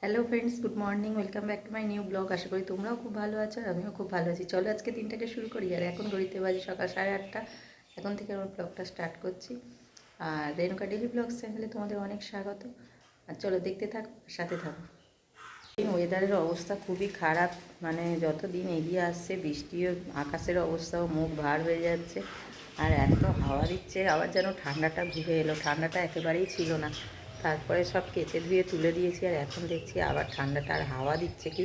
Hello friends, good morning, welcome back to my new blog. আশা করি তোমরাও খুব ভালো আছো আর আমিও খুব ভালো আছি। চলো আজকে দিনটাকে শুরু করি। আর এখন ঘড়িতে বাজে সকাল 8:30। এখন থেকে আমার ব্লগটা স্টার্ট করছি। আর রেণুকা ডেলি ব্লগস চ্যানেলে তোমাদের অনেক স্বাগত। আর চলো দেখতে থাকো, সাথে থাকো। ওয়েদারের অবস্থা খুবই খারাপ, মানে যত দিন এগিয়ে আসছে বৃষ্টিও, আকাশের অবস্থাও মুখ ভার হয়ে যাচ্ছে। আর এত হাওয়া দিচ্ছে, আবার যেন ঠান্ডাটা ঘুরে এলো। ঠান্ডাটা একেবারেই ছিল না। তারপরে সব কেচে ধুয়ে তুলে দিয়েছি, আর এখন দেখছি আবার ঠান্ডাটা। আর হাওয়া দিচ্ছে কি,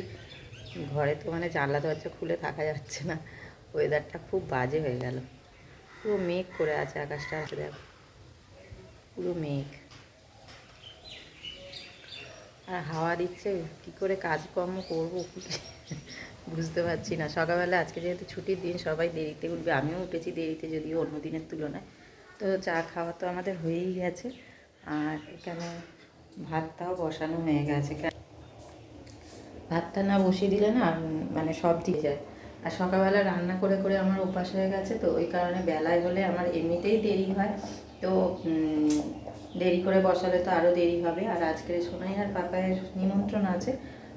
ঘরে তো মানে জানলা দরজা খুলে থাকা যাচ্ছে না। ওয়েদারটা খুব বাজে হয়ে গেল। পুরো মেঘ করে আছে আকাশটা, দেখো পুরো মেঘ। আর হাওয়া দিচ্ছে, কী করে কাজকর্ম করবো বুঝতে পারছি না। সকালবেলা আজকে যেহেতু ছুটির দিন, সবাই দেরিতে উঠবে, আমিও উঠেছি দেরিতে, যদিও অন্য দিনের তুলনায়। তো চা খাওয়া তো আমাদের হয়েই গেছে। আর এখানে ভাতটাও বসানো হয়ে গেছে। ভাতটা না বসিয়ে দিলে না মানে সব দিয়ে যায়। আর সকালবেলা রান্না করে করে আমার অভ্যাস হয়ে গেছে, তো ওই কারণে বেলায় হলে আমার এমনিতেই দেরি হয়। তো দেরি করে বসালে তো আরও দেরি হবে। আর আজকে সোনাই আর পাপায়ের নিমন্ত্রণ আছে,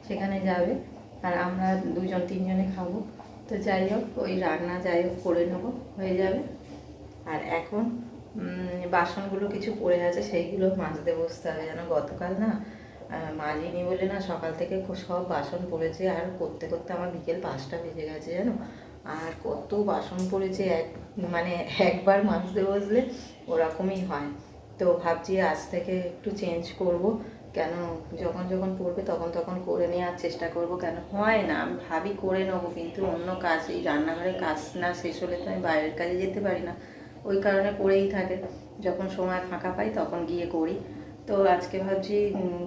সেখানে যাবে। আর আমরা দুজন তিনজনে খাবো। তো যাই হোক, ওই রান্না যাই হোক করে নেবো, হয়ে যাবে। আর এখন বাসনগুলো কিছু পড়ে আছে, সেইগুলো মাজতে বসতে হবে। যেন গতকাল না মাজিনি বলে না, সকাল থেকে সব বাসন পড়েছে। আর করতে করতে আমার বিকেল 5টা বেজে গেছে জানো। আর কত বাসন পড়েছে, মানে একবার মাজতে বসলে ওরকমই হয়। তো ভাবছি আজ থেকে একটু চেঞ্জ করব। কেন, যখন যখন পড়বে তখন তখন করে নেওয়ার চেষ্টা করব। কেন হয় না, আমি ভাবি করে নেবো, কিন্তু অন্য কাজ, এই রান্নাঘরের কাজ না শেষ হলে তো আমি বাইরের কাজে যেতে পারি না। ওই কারণে পড়েই থাকে। যখন সময় ফাঁকা পাই তখন গিয়ে করি। তো আজকে ভাবছি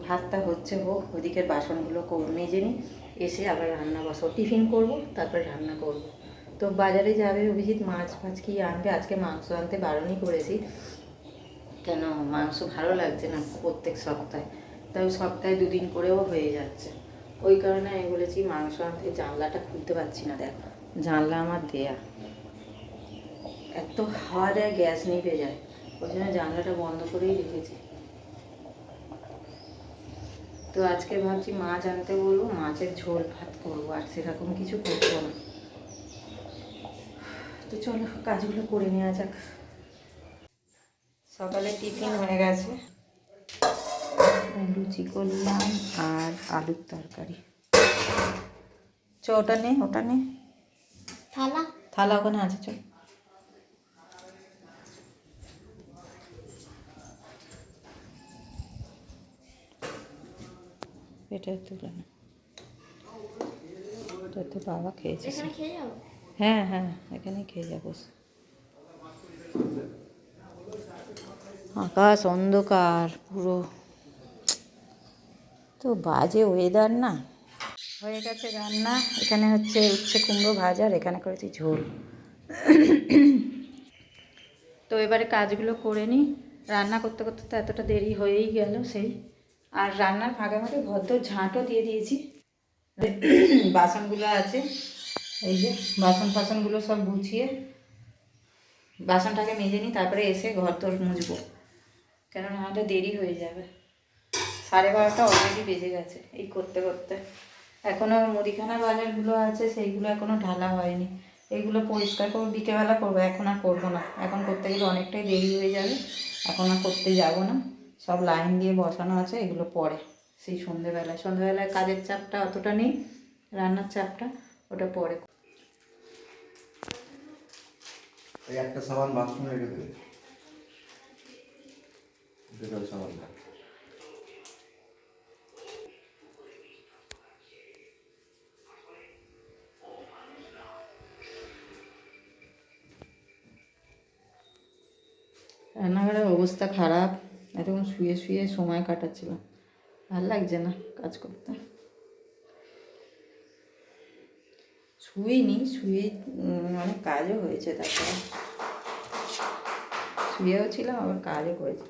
ভাতটা হচ্ছে হোক, ওদিকের বাসনগুলো মেজে নিই, এসে আবার রান্না বসাবো। টিফিন করব, তারপরে রান্না করব। তো বাজারে যাবে অভিজিৎ, মাছ ফাছ কি আনবে। আজকে মাংস আনতে বারণই করেছি, কেন মাংস ভালো লাগছে না প্রত্যেক সপ্তাহে। তাই সপ্তাহে 2 দিন করেও হয়ে যাচ্ছে। ওই কারণে আমি বলেছি মাংস আনতে। জানলাটা খুলতে পারছি না, দেখ জানলা আমার দেয়া, এত হাওয়া দেয় গ্যাস নিভে যায়। ওই জন্য জানলাটা বন্ধ করেই রেখেছি। তো আজকে ভাবছি মাছ আনতে বলবো, মাছের ঝোল ভাত করবো, আর সেরকম কিছু করবো না। তো চলো কাজগুলো করে নেওয়া যাক। সকালে টিফিন হয়ে গেছে, লুচি করলাম আর আলুর তরকারি। চ ওটা নে, ওটা নে, থালা থালা ওখানে আছে, চ। এটা তুলে না, এটা তো বাবা খেয়েছে। হ্যাঁ হ্যাঁ, এখানেই খেয়ে যাবো। আকাশ অন্ধকার পুরো, তো বাজে ওয়েদার না। হয়ে গেছে রান্না, এখানে হচ্ছে উচ্ছে কুমড়ো ভাজা, আর এখানে করেছি ঝোল। তো এবারে কাজগুলো করে নিই। রান্না করতে করতে তো এতটা দেরি হয়েই গেল সেই। আর রান্নার ফাঁকে ফাঁকে ঘরদোর ঝাঁটও দিয়ে দিয়েছি। বাসনগুলো আছে, এই যে বাসন ফাসনগুলো সব গুছিয়ে বাসনটাকে মেজে নিই, তারপরে এসে ঘরদোর মুছবো, কেন নাহলে দেরি হয়ে যাবে। 12:30 অলরেডি বেজে গেছে এই করতে করতে। এখনও মুদিখানার বাজারগুলো আছে, সেইগুলো এখনও ঢালা হয়নি। এইগুলো পরিষ্কার করবো, বিকেলবেলা করবো, এখন আর করবো না। এখন করতে গেলে অনেকটাই দেরি হয়ে যাবে, এখন আর করতে যাব না। সব লাইন দিয়ে বসানো আছে, এগুলো পরে সেই সন্ধেবেলায় কাজের চাপটা অতটা নেই, রান্নার চাপটা ওটা পরে। এই একটা সাবান বাথরুমে রেখে দেবে, ডেটল সাবানটা। রান্নাঘরের অবস্থা খারাপ, এতক্ষণ শুয়ে শুয়ে সময় কাটাচ্ছিলাম, ভাল লাগছে না কাজ করতে। শুয়ে অনেক কাজও হয়েছে, তারপরে শুয়েও ছিলাম, আবার কাজও করেছি।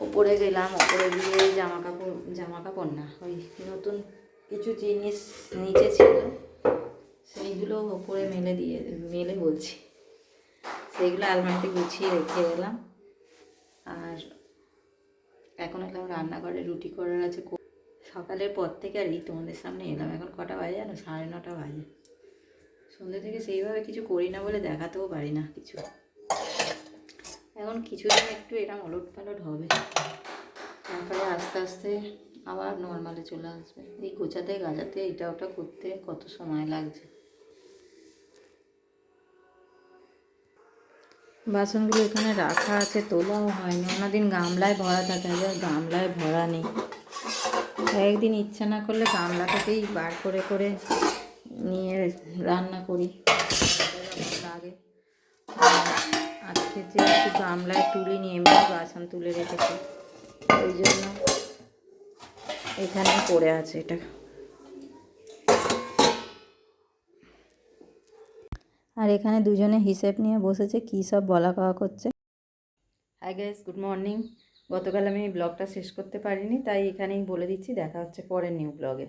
ওপরে গেলাম, ওপরে গিয়ে জামা কাপড় না, ওই নতুন কিছু জিনিস নিচে ছিল, সেইগুলো ওপরে মেলে বলছি, সেইগুলো আলমারিতে গুছিয়ে রেখে এলাম। আর এখন এলাম রান্নাঘরে, রুটি করার আছে। সকালের পর থেকে আর এই তোমাদের সামনে এলাম। এখন কটা বাজে জানো? 9:30 বাজে। সন্ধ্যে থেকে সেইভাবে কিছু করি না বলে দেখাতেও পারি না কিছু। এখন কিছুদিন একটু এরকম ওলটপালট হবে, তারপরে আস্তে আস্তে আবার নর্মালে চলে আসবে। এই গোছাতে গাছাতে এটা ওটা করতে কত সময় লাগছে। বাসনগুলো এখানে রাখা আছে, তোলাও হয়নি। অন্যদিন গামলায় ভরা থাকে, আজ গামলায় ভরা নেই। একদিন ইচ্ছা না করলে গামলাটাকেই বার করে করে নিয়ে রান্না করি লাগে। আজকে যে একটু গামলায় তুলিনি, এমনি বাসন তুলে রেখেছি, ওই জন্য এখানে পড়ে আছে এটা। আর এখানে দুজনে হিসেব নিয়ে বসেছে, কী সব বলা কওয়া করছে। Hi guys, good morning. গতকাল আমি ব্লগটা শেষ করতে পারিনি, তাই এখানেই বলে দিচ্ছি। দেখা হচ্ছে পরের নিউ ব্লগে।